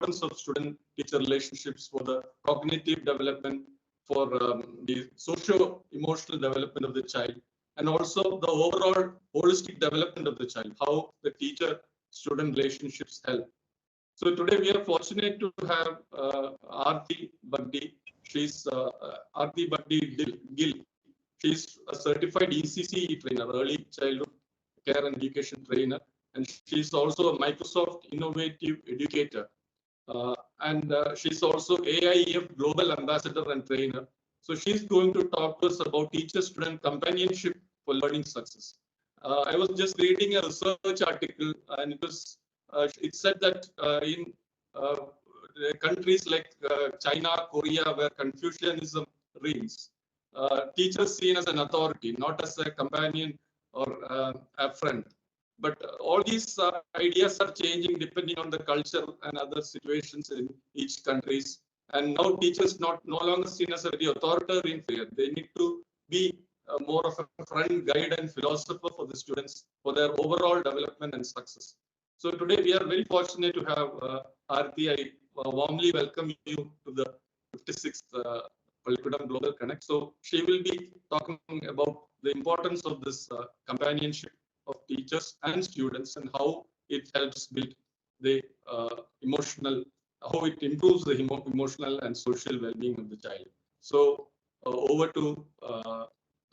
importance of student-teacher relationships for the cognitive development, for the socio-emotional development of the child, and also the overall holistic development of the child, how the teacher-student relationships help. So today we are fortunate to have Aarti Bagdi. She's Aarti Bagdi Gill. She's a certified ECC trainer, early childhood care and education trainer, and she's also a Microsoft Innovative Educator. And she's also AIEF Global Ambassador and Trainer. So she's going to talk to us about teacher-student companionship for learning success. I was just reading a research article, and it said that in countries like China, Korea, where Confucianism reigns, teachers seen as an authority, not as a companion or a friend. But all these ideas are changing depending on the culture and other situations in each countries. And now teachers no longer seen as a very authoritarian figure. They need to be more of a friend, guide, and philosopher for the students for their overall development and success. So today we are very fortunate to have Aarti. I warmly welcome you to the 56th Pallikudam Global Connect. So she will be talking about the importance of this companionship of teachers and students and how it helps build the how it improves the emotional and social well-being of the child. So over to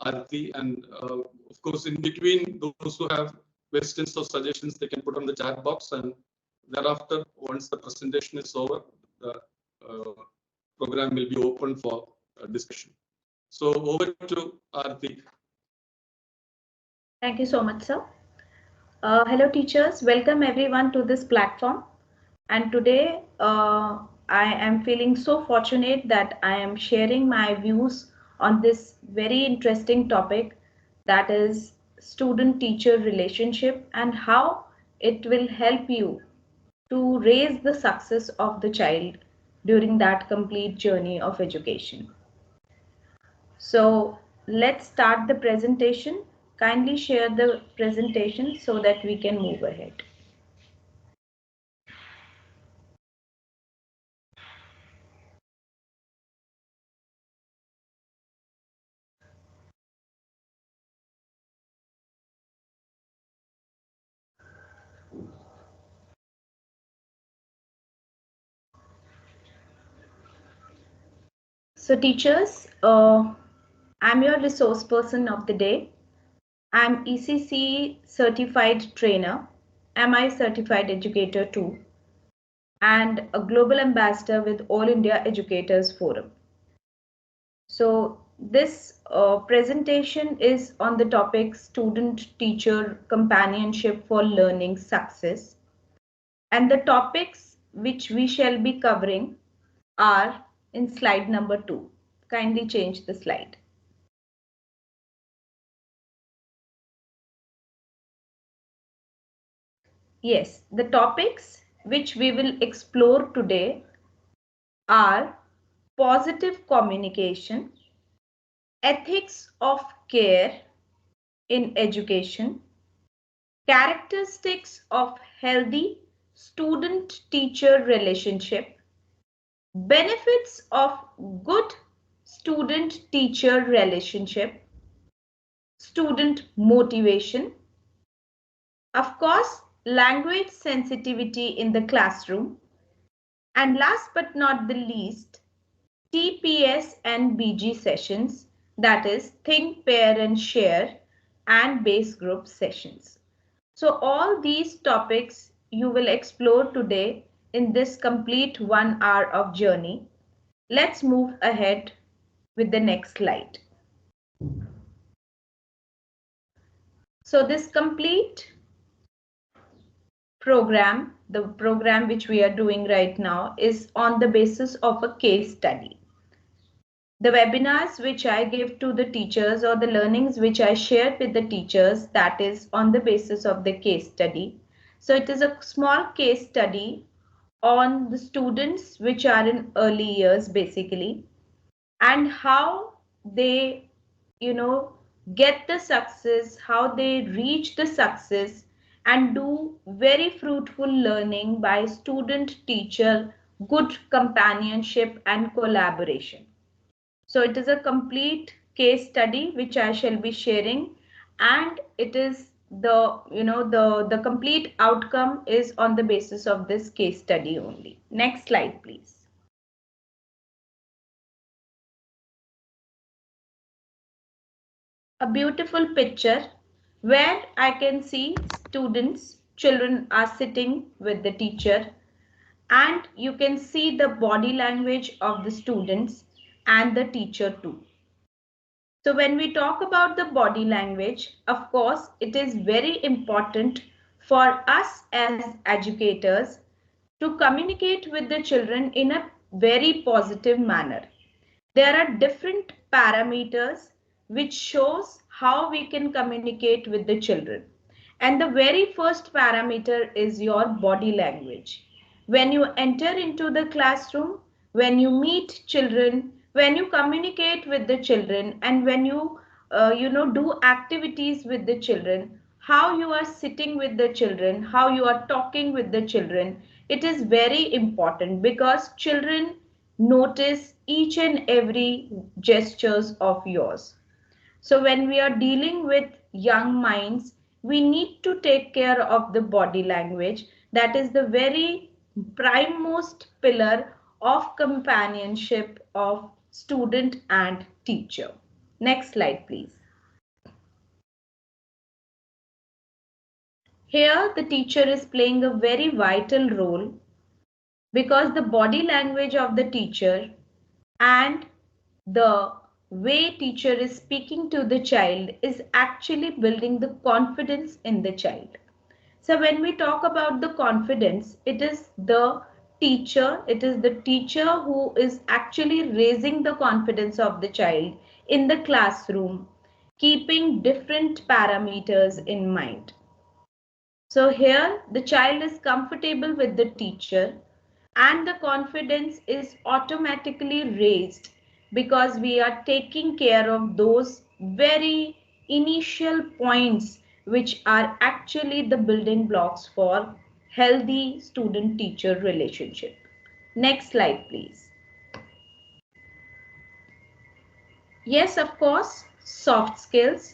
Aarti, and of course in between, those who have questions or suggestions, they can put on the chat box, and thereafter, once the presentation is over, the program will be open for discussion. So over to Aarti. Thank you so much, sir. Hello, teachers. Welcome everyone to this platform. And today, I am feeling so fortunate that I am sharing my views on this very interesting topic, that is student-teacher relationship and how it will help you to raise the success of the child during that complete journey of education. So let's start the presentation. Kindly share the presentation so that we can move ahead. So teachers, I'm your resource person of the day. I'm ECC certified trainer, MI certified educator too, and a global ambassador with All India Educators Forum. So this presentation is on the topic student-teacher companionship for learning success. And the topics which we shall be covering are in slide number 2. Kindly change the slide. Yes, the topics which we will explore today are positive communication, ethics of care in education, characteristics of healthy student-teacher relationship, benefits of good student-teacher relationship, student motivation, of course, language sensitivity in the classroom, and last but not the least, TPS and BG sessions, that is think, pair and share, and base group sessions. So all these topics you will explore today in this complete 1 hour of journey. Let's move ahead with the next slide. So this complete program, the program which we are doing right now, is on the basis of a case study. The webinars which I give to the teachers or the learnings which I share with the teachers, that is on the basis of the case study. So it is a small case study on the students which are in early years basically, and how they, get the success, how they reach the success and do very fruitful learning by student-teacher good companionship and collaboration. So it is a complete case study which I shall be sharing, and it is the complete outcome is on the basis of this case study only. Next slide, please. A beautiful picture where I can see children are sitting with the teacher, and you can see the body language of the students and the teacher too. So when we talk about the body language, of course, it is very important for us as educators to communicate with the children in a very positive manner. There are different parameters which shows how we can communicate with the children. And the very first parameter is your body language. When you enter into the classroom, when you meet children, when you communicate with the children, and when you do activities with the children, how you are sitting with the children, how you are talking with the children, it is very important because children notice each and every gestures of yours. So when we are dealing with young minds, we need to take care of the body language. That is the very primemost pillar of companionship of student and teacher. Next slide, please. Here the teacher is playing a very vital role because the body language of the teacher and the way teacher is speaking to the child is actually building the confidence in the child. So when we talk about the confidence, it is the teacher who is actually raising the confidence of the child in the classroom, keeping different parameters in mind. So here the child is comfortable with the teacher and the confidence is automatically raised because we are taking care of those very initial points which are actually the building blocks for healthy student-teacher relationship. Next slide, please. Yes, of course, soft skills.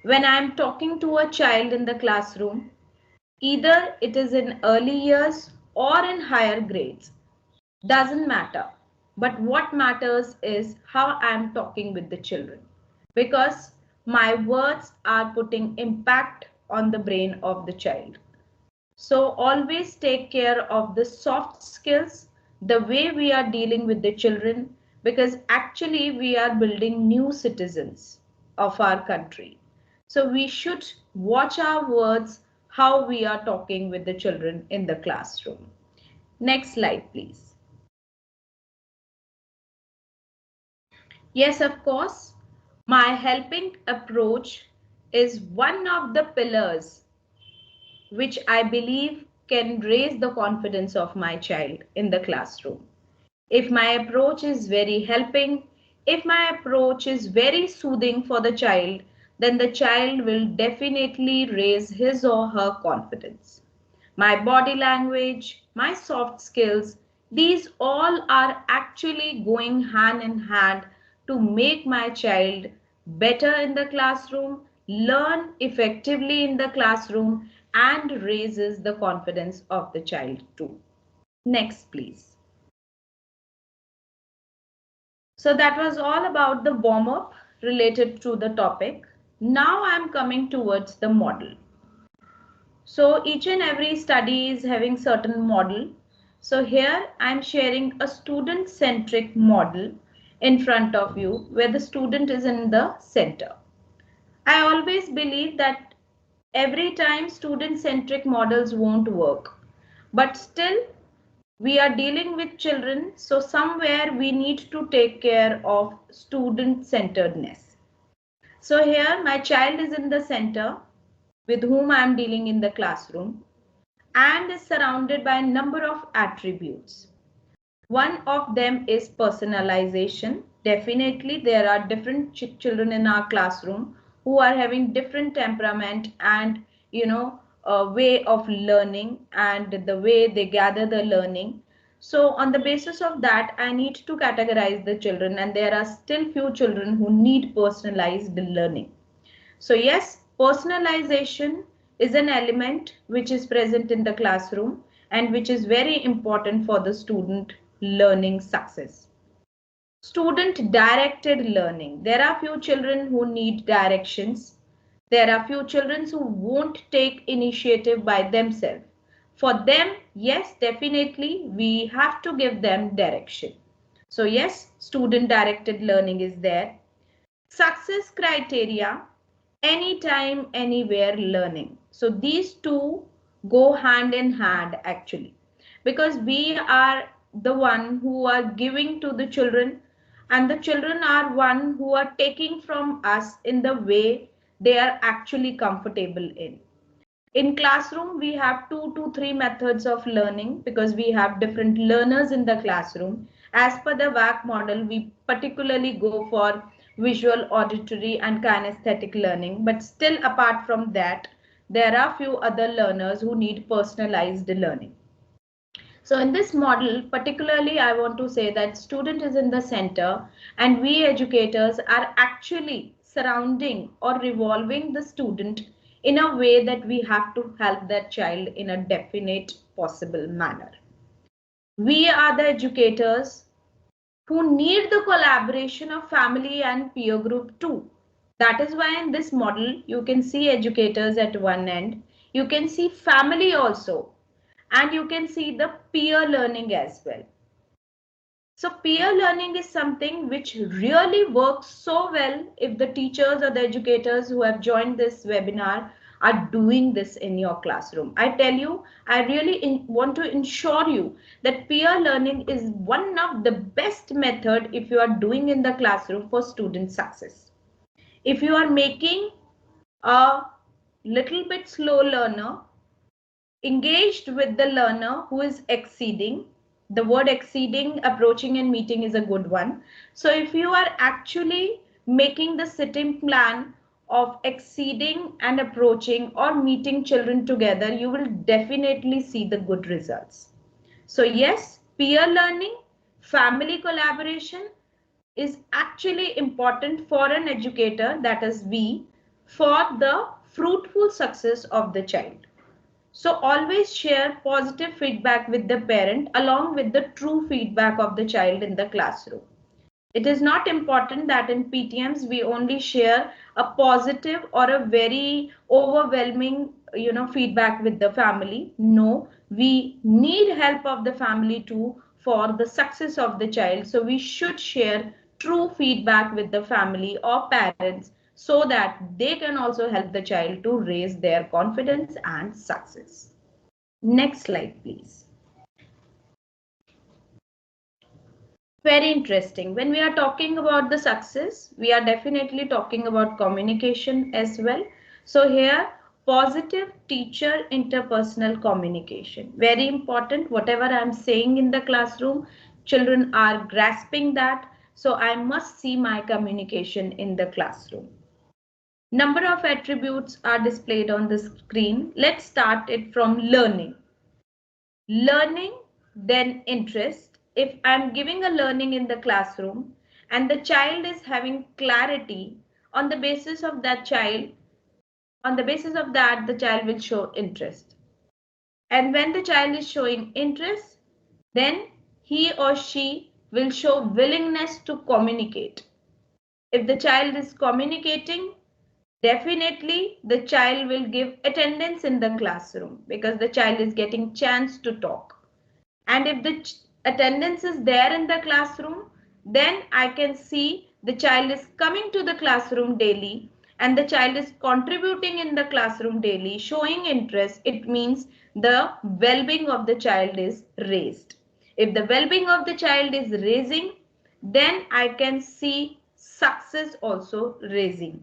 When I am talking to a child in the classroom, either it is in early years or in higher grades, doesn't matter. But what matters is how I am talking with the children, because my words are putting impact on the brain of the child. So always take care of the soft skills, the way we are dealing with the children, because actually we are building new citizens of our country. So we should watch our words, how we are talking with the children in the classroom. Next slide, please. Yes, of course, my helping approach is one of the pillars which I believe can raise the confidence of my child in the classroom. If my approach is very helping, if my approach is very soothing for the child, then the child will definitely raise his or her confidence. My body language, my soft skills, these all are actually going hand in hand to make my child better in the classroom, learn effectively in the classroom, and raises the confidence of the child too. Next, please. So that was all about the warm up related to the topic. Now I am coming towards the model. So each and every study is having certain model. So here I am sharing a student centric model in front of you where the student is in the center. I always believe that every time student centric models won't work, but still we are dealing with children, so somewhere we need to take care of student centeredness. So here my child is in the center with whom I am dealing in the classroom and is surrounded by a number of attributes. One of them is personalization. Definitely there are different children in our classroom who are having different temperament and a way of learning and the way they gather the learning. So on the basis of that, I need to categorize the children, and there are still few children who need personalized learning. So yes, personalization is an element which is present in the classroom and which is very important for the student learning success. Student directed learning. There are few children who need directions. There are few children who won't take initiative by themselves. For them, yes, definitely we have to give them direction. So yes, student directed learning is there. Success criteria, anytime, anywhere learning. So these two go hand in hand actually, because we are the one who are giving to the children, and the children are one who are taking from us in the way they are actually comfortable in. In classroom, we have 2 to 3 methods of learning because we have different learners in the classroom. As per the WAC model, we particularly go for visual, auditory and kinesthetic learning. But still apart from that, there are few other learners who need personalized learning. So in this model, particularly, I want to say that student is in the center and we educators are actually surrounding or revolving the student in a way that we have to help that child in a definite possible manner. We are the educators who need the collaboration of family and peer group too. That is why in this model, you can see educators at one end, you can see family also, and you can see the peer learning as well. So peer learning is something which really works so well if the teachers or the educators who have joined this webinar are doing this in your classroom. I tell you, I really want to ensure you that peer learning is one of the best method if you are doing in the classroom for student success. If you are making a little bit slow learner engaged with the learner who is exceeding. The word exceeding, approaching and meeting is a good one. So if you are actually making the sitting plan of exceeding and approaching or meeting children together, you will definitely see the good results. So yes, peer learning, family collaboration is actually important for an educator, that is we, for the fruitful success of the child. So always share positive feedback with the parent along with the true feedback of the child in the classroom. It is not important that in PTMs we only share a positive or a very overwhelming feedback with the family. No, we need help of the family too for the success of the child. So we should share true feedback with the family or parents so that they can also help the child to raise their confidence and success. Next slide, please. Very interesting. When we are talking about the success, we are definitely talking about communication as well. So here, positive teacher interpersonal communication. Very important. Whatever I'm saying in the classroom, children are grasping that. So I must see my communication in the classroom. Number of attributes are displayed on the screen. Let's start it from learning. Learning, then interest. If I'm giving a learning in the classroom and the child is having clarity, on the basis of that the child will show interest. And when the child is showing interest, then he or she will show willingness to communicate. If the child is communicating, definitely the child will give attendance in the classroom because the child is getting chance to talk. And if the attendance is there in the classroom, then I can see the child is coming to the classroom daily and the child is contributing in the classroom daily, showing interest. It means the well-being of the child is raised. If the well-being of the child is raising, then I can see success also raising.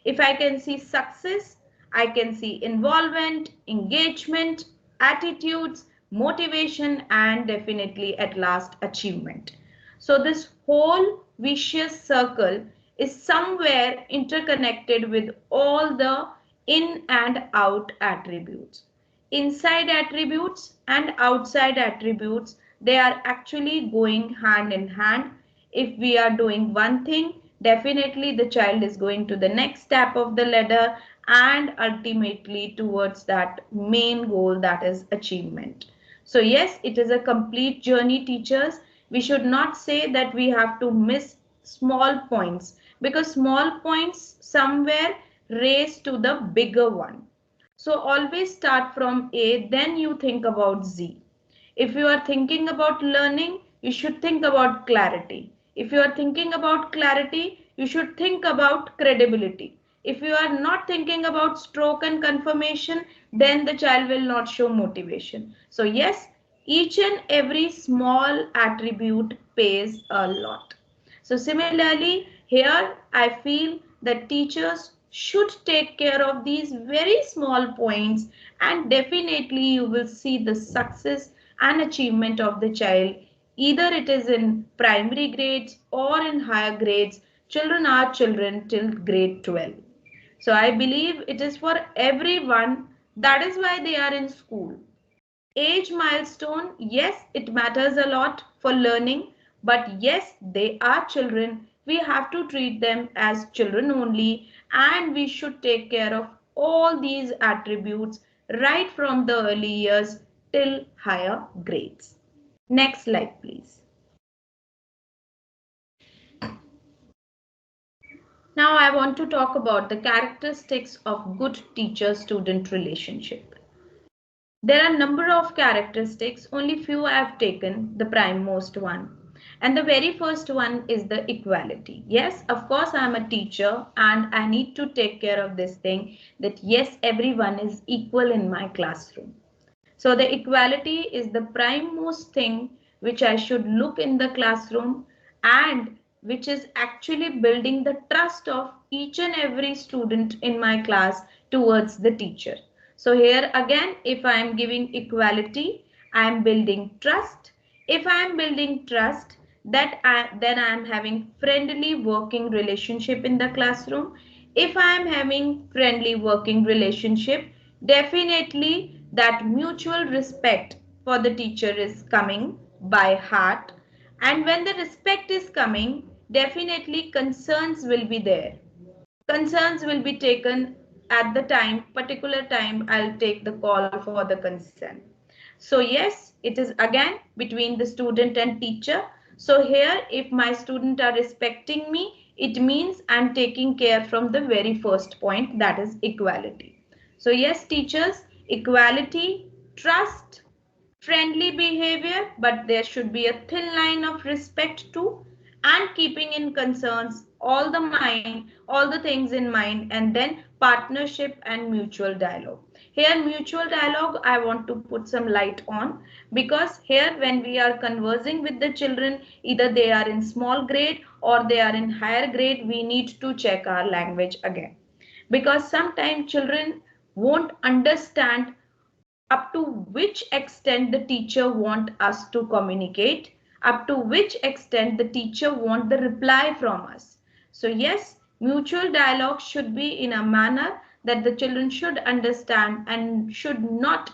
If I can see success, I can see involvement, engagement, attitudes, motivation, and definitely at last achievement. So this whole vicious circle is somewhere interconnected with all the in and out attributes. Inside attributes and outside attributes They are actually going hand in hand. If we are doing one thing, definitely the child is going to the next step of the ladder and ultimately towards that main goal, that is achievement. So yes, it is a complete journey, teachers. We should not say that we have to miss small points, because small points somewhere race to the bigger one. So always start from A, then you think about Z. If you are thinking about learning, you should think about clarity. If you are thinking about clarity, you should think about credibility. If you are not thinking about stroke and confirmation, then the child will not show motivation. So yes, each and every small attribute pays a lot. So similarly, here I feel that teachers should take care of these very small points, and definitely you will see the success and achievement of the child. Either it is in primary grades or in higher grades, children are children till grade 12. So I believe it is for everyone. That is why they are in school. Age milestone, yes, it matters a lot for learning, but yes, they are children. We have to treat them as children only, and we should take care of all these attributes right from the early years till higher grades. Next slide, please. Now I want to talk about the characteristics of good teacher-student relationship. There are a number of characteristics, only few I have taken, the prime most one. And the very first one is the equality. Yes, of course, I am a teacher and I need to take care of this thing that yes, everyone is equal in my classroom. So the equality is the prime most thing which I should look in the classroom, and which is actually building the trust of each and every student in my class towards the teacher. So here again, if I am giving equality, I am building trust. If I am building trust, then I am having friendly working relationship in the classroom. If I am having friendly working relationship, definitely that mutual respect for the teacher is coming by heart. And when the respect is coming, definitely concerns will be there. Concerns will be taken at the time, particular time I'll take the call for the concern. So yes, it is again between the student and teacher. So here, if my student are respecting me, it means I'm taking care from the very first point, that is equality. So yes, teachers, equality, trust, friendly behavior, but there should be a thin line of respect too, and keeping in concerns all the things in mind, and then partnership and mutual dialogue. Here mutual dialogue I want to put some light on, because here when we are conversing with the children, either they are in small grade or they are in higher grade, we need to check our language again, because sometimes children won't understand up to which extent the teacher want us to communicate, up to which extent the teacher want the reply from us. So yes, mutual dialogue should be in a manner that the children should understand and should not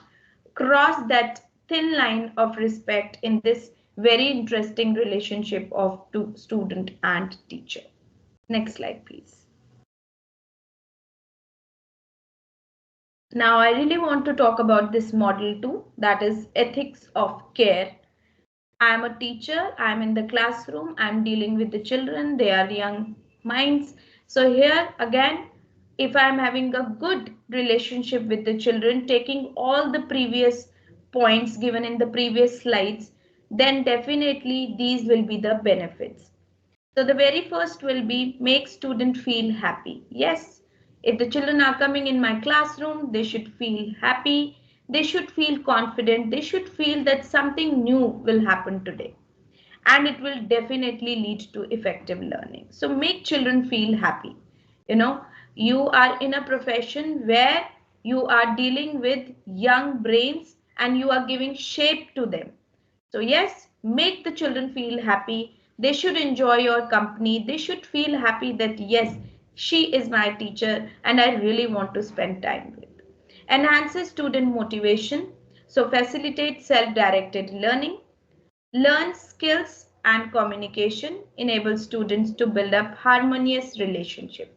cross that thin line of respect in this very interesting relationship of student and teacher. Next slide, please. Now I really want to talk about this model too, that is ethics of care. I am a teacher, I am in the classroom, I am dealing with the children, they are young minds. So here again, if I am having a good relationship with the children, taking all the previous points given in the previous slides, then definitely these will be the benefits. So the very first will be make student feel happy. Yes, if the children are coming in my classroom, they should feel happy. They should feel confident. They should feel that something new will happen today. And it will definitely lead to effective learning. So make children feel happy. You know, you are in a profession where you are dealing with young brains and you are giving shape to them. So yes, make the children feel happy. They should enjoy your company. They should feel happy that yes, she is my teacher and I really want to spend time with. Enhances student motivation. So facilitate self-directed learning. learn skills and communication, enable students to build up harmonious relationship,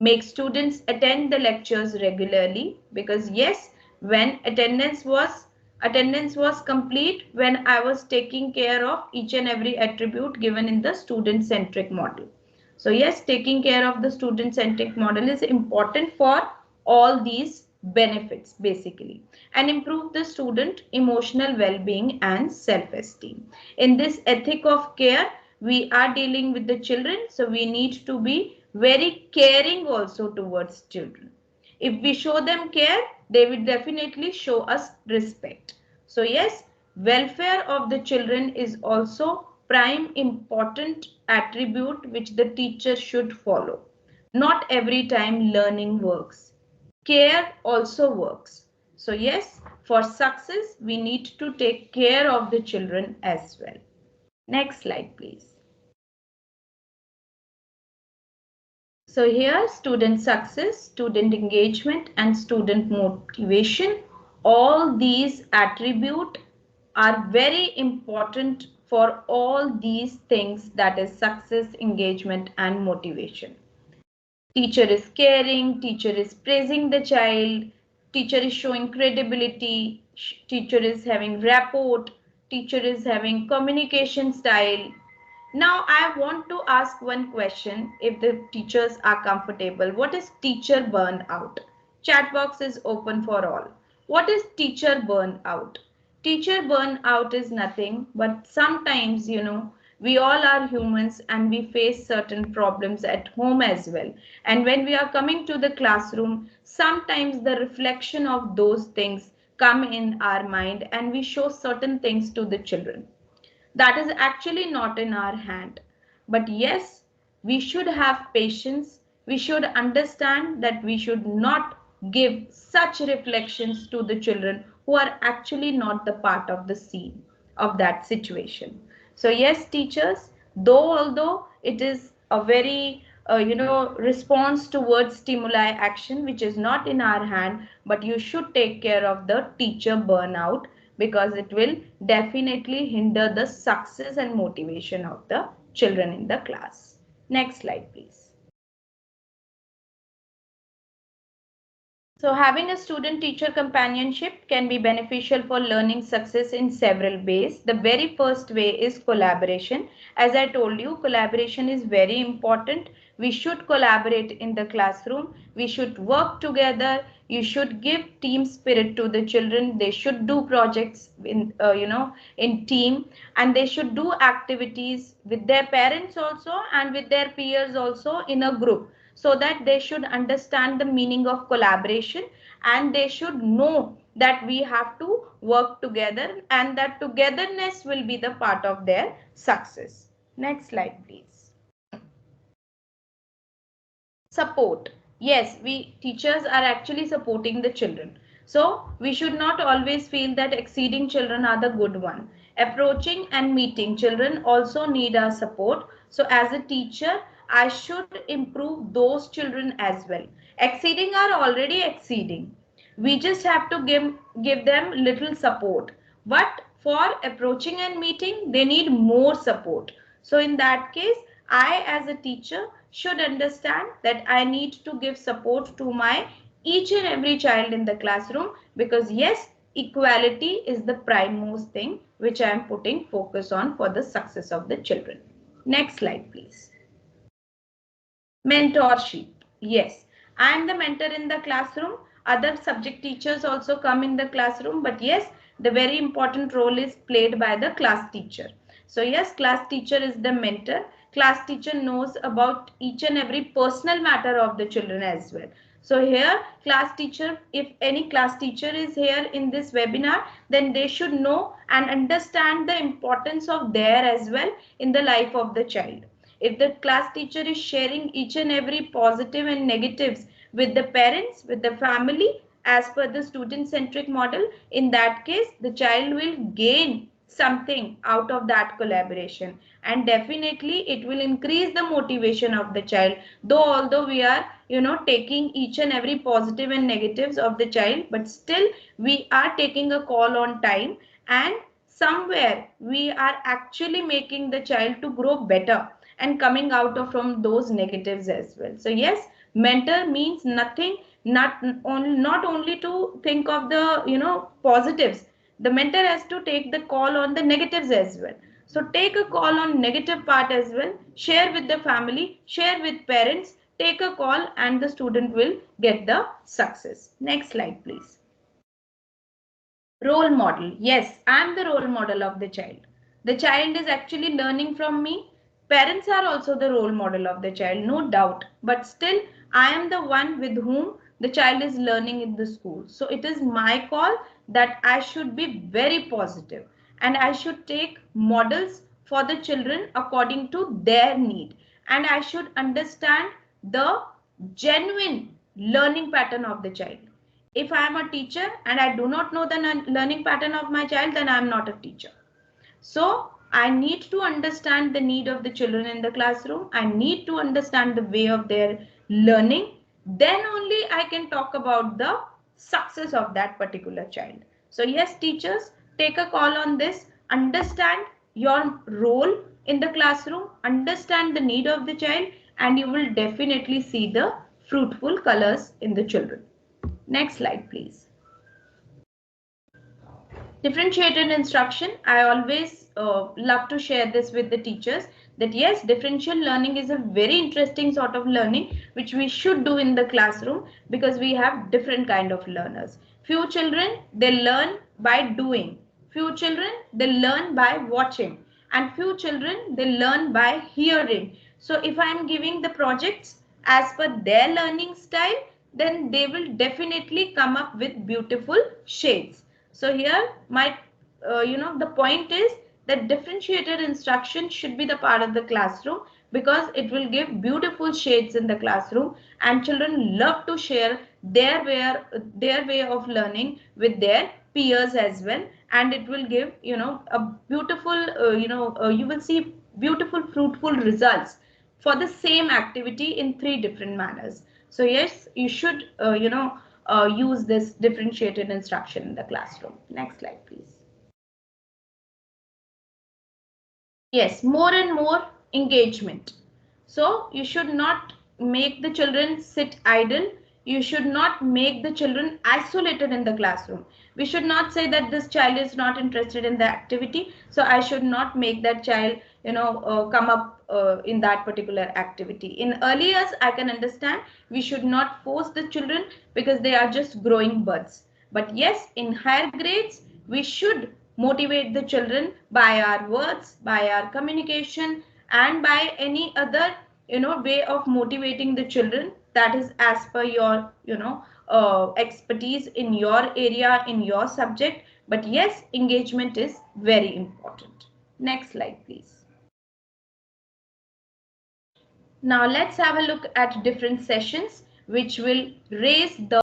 make students attend the lectures regularly, because yes, when attendance was complete when I was taking care of each and every attribute given in the student centric model. So yes, taking care of the student centric model is important for all these benefits basically, and improve the student emotional well-being and self-esteem. In this ethic of care, we are dealing with the children, so we need to be very caring also towards children. If we show them care, they will definitely show us respect. So yes, welfare of the children is also prime important attribute which the teacher should follow. Not every time learning works, care also works. So yes, for success we need to take care of the children as well. Next slide please. So here, student success, student engagement and student motivation, all these attributes are very important for all these things, that is success, engagement and motivation. Teacher is caring, teacher is praising the child, teacher is showing credibility, teacher is having rapport, teacher is having communication style. Now I want to ask one question, if the teachers are comfortable. What is teacher burnout? Chat box is open for all. What is teacher burnout? Teacher burnout is nothing but sometimes, we all are humans and we face certain problems at home as well. And when we are coming to the classroom, sometimes the reflection of those things come in our mind and we show certain things to the children. That is actually not in our hand. But yes, we should have patience. We should understand that we should not give such reflections to the children who are actually not the part of the scene of that situation. So yes, teachers, although it is a very response towards stimuli action which is not in our hand, but you should take care of the teacher burnout, because it will definitely hinder the success and motivation of the children in the class. Next slide please. So having a student-teacher companionship can be beneficial for learning success in several ways. The very first way is collaboration. As I told you, collaboration is very important. We should collaborate in the classroom. We should work together. You should give team spirit to the children. They should do projects in team, and they should do activities with their parents also and with their peers also in a group, so that they should understand the meaning of collaboration and they should know that we have to work together and that togetherness will be the part of their success. Next slide please. Support. Yes, we teachers are actually supporting the children. So we should not always feel that exceeding children are the good one. Approaching and meeting children also need our support. So as a teacher, I should improve those children as well. Exceeding are already exceeding. We just have to give them little support. But for approaching and meeting, they need more support. So in that case, I as a teacher should understand that I need to give support to my each and every child in the classroom, because yes, equality is the primemost thing which I am putting focus on for the success of the children. Next slide please. Mentorship. Yes, I am the mentor in the classroom. Other subject teachers also come in the classroom, but yes, the very important role is played by the class teacher. So yes, class teacher is the mentor. Class teacher knows about each and every personal matter of the children as well. So here, class teacher, if any class teacher is here in this webinar, then they should know and understand the importance of there as well in the life of the child. If the class teacher is sharing each and every positive and negatives with the parents, with the family, as per the student-centric model, in that case, the child will gain something out of that collaboration, and definitely it will increase the motivation of the child. Though although we are taking each and every positive and negatives of the child, but still we are taking a call on time, and somewhere we are actually making the child to grow better and coming out of from those negatives as well. So yes, mentor means nothing, not only to think of the positives. The mentor has to take the call on the negatives as well. So take a call on negative part as well, share with the family, share with parents, take a call, and the student will get the success. Next slide please. Role model. Yes, I am the role model of the child. The child is actually learning from me. Parents are also the role model of the child, no doubt. But still, I am the one with whom the child is learning in the school. So it is my call that I should be very positive and I should take models for the children according to their need. And I should understand the genuine learning pattern of the child. If I am a teacher and I do not know the learning pattern of my child, then I am not a teacher. So I need to understand the need of the children in the classroom. I need to understand the way of their learning. Then only I can talk about the success of that particular child. So yes, teachers, take a call on this. Understand your role in the classroom. Understand the need of the child, and you will definitely see the fruitful colors in the children. Next slide, please. Differentiated instruction. I always love to share this with the teachers that yes, differential learning is a very interesting sort of learning which we should do in the classroom because we have different kind of learners. Few children, they learn by doing. Few children, they learn by watching. And few children, they learn by hearing. So if I am giving the projects as per their learning style, then they will definitely come up with beautiful shades. So here my the point is that differentiated instruction should be the part of the classroom because it will give beautiful shades in the classroom, and children love to share their way of learning with their peers as well, and it will give a beautiful you will see beautiful fruitful results for the same activity in 3 different manners. So yes, you should use this differentiated instruction in the classroom. Next slide, please. Yes, more and more engagement. So you should not make the children sit idle. You should not make the children isolated in the classroom. We should not say that this child is not interested in the activity, so I should not make that child come up in that particular activity. In early years, I can understand we should not force the children because they are just growing buds. But yes, in higher grades, we should motivate the children by our words, by our communication, and by any other way of motivating the children that is as per your expertise in your area, in your subject. But yes, engagement is very important. Next slide, please. Now let's have a look at different sessions which will raise the